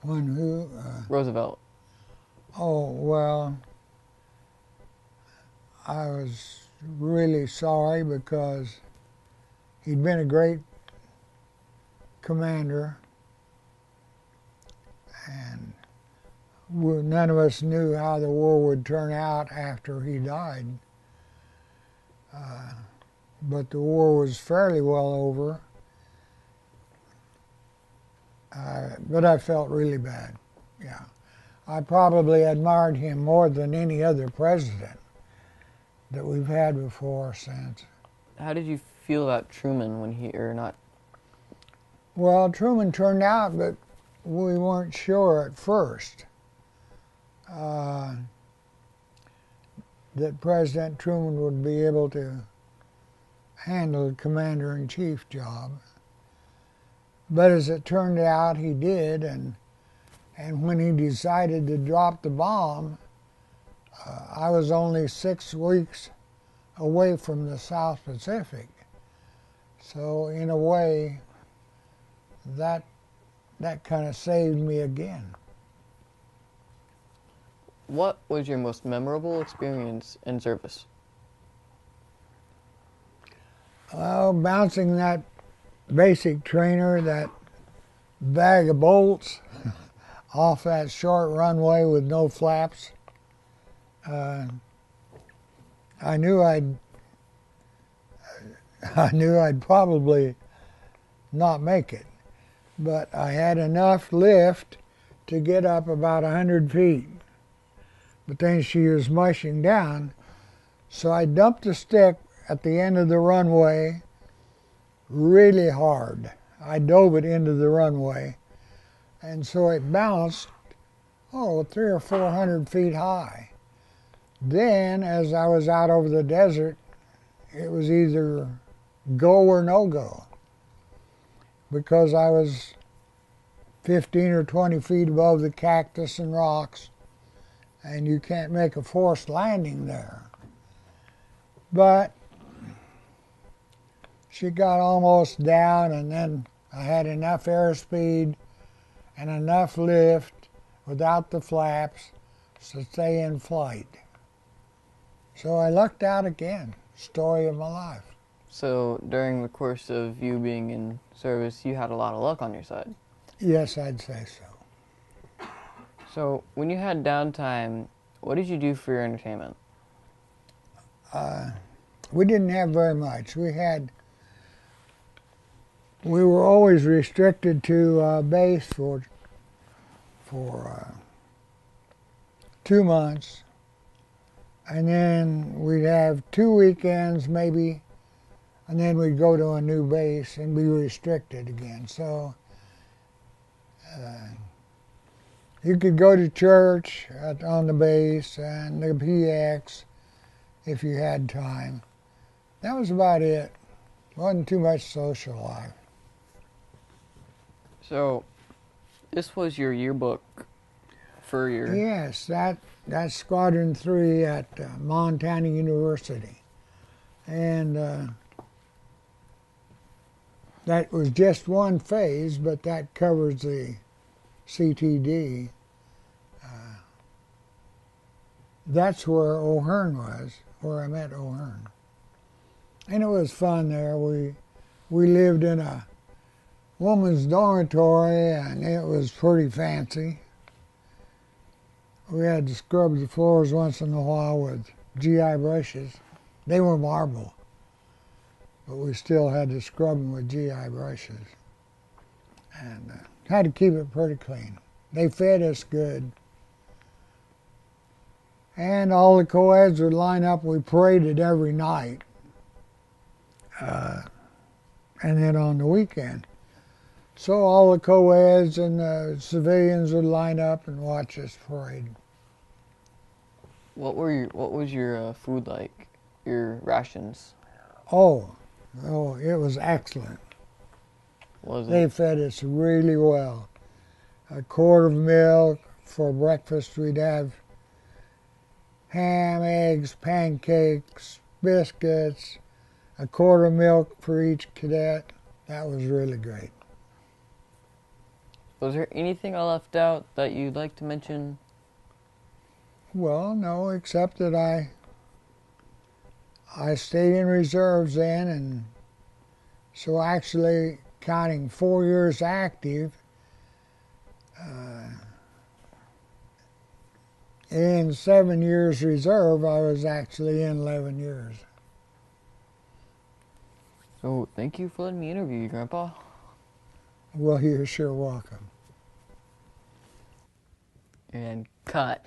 When who? Roosevelt. Oh, well, I was really sorry because he'd been a great commander, and none of us knew how the war would turn out after he died. Uh, but the war was fairly well over. But I felt really bad. Yeah. I probably admired him more than any other president that we've had before or since. How did you feel about Truman when he, or not? Well, Truman turned out, but we weren't sure at first uh, that President Truman would be able to handle the commander-in-chief job. But as it turned out, he did, and when he decided to drop the bomb, I was only 6 weeks away from the South Pacific. So in a way, that kind of saved me again. What was your most memorable experience in service? Well, bouncing that basic trainer, that bag of bolts off that short runway with no flaps, I knew I'd probably not make it, but I had enough lift to get up about 100 feet. But then she was mushing down, so I dumped the stick at the end of the runway really hard. I dove it into the runway, and so it bounced, 300 or 400 feet high. Then, as I was out over the desert, it was either go or no go, because I was 15 or 20 feet above the cactus and rocks, and you can't make a forced landing there. But she got almost down, and then I had enough airspeed and enough lift without the flaps to stay in flight. So I lucked out again. Story of my life. So during the course of you being in service, you had a lot of luck on your side. Yes, I'd say so. So when you had downtime, what did you do for your entertainment? We didn't have very much. We were always restricted to base for 2 months, and then we'd have 2 weekends maybe, and then we'd go to a new base and be restricted again. So you could go to church on the base and the PX if you had time. That was about it. Wasn't too much social life. So this was your yearbook for your... Yes, that's Squadron 3 at Montana University. And that was just one phase, but that covers the CTD. That's where O'Hearn was, where I met O'Hearn. And it was fun there. We lived in a woman's dormitory, and it was pretty fancy. We had to scrub the floors once in a while with GI brushes. They were marble, but we still had to scrub them with GI brushes. And had to keep it pretty clean. They fed us good. And all the co-eds would line up. We paraded every night. And then on the weekend. So all the co-eds and the civilians would line up and watch us parade. What was your food like? Your rations? Oh, it was excellent. Was it? They fed us really well. A quart of milk for breakfast. We'd have ham, eggs, pancakes, biscuits, a quart of milk for each cadet. That was really great. Was there anything I left out that you'd like to mention? Well, no, except that I stayed in reserves then, and so actually counting 4 years active, in 7 years reserve, I was actually in 11 years. So, thank you for letting me interview you, Grandpa. Well, you're sure welcome. And cut.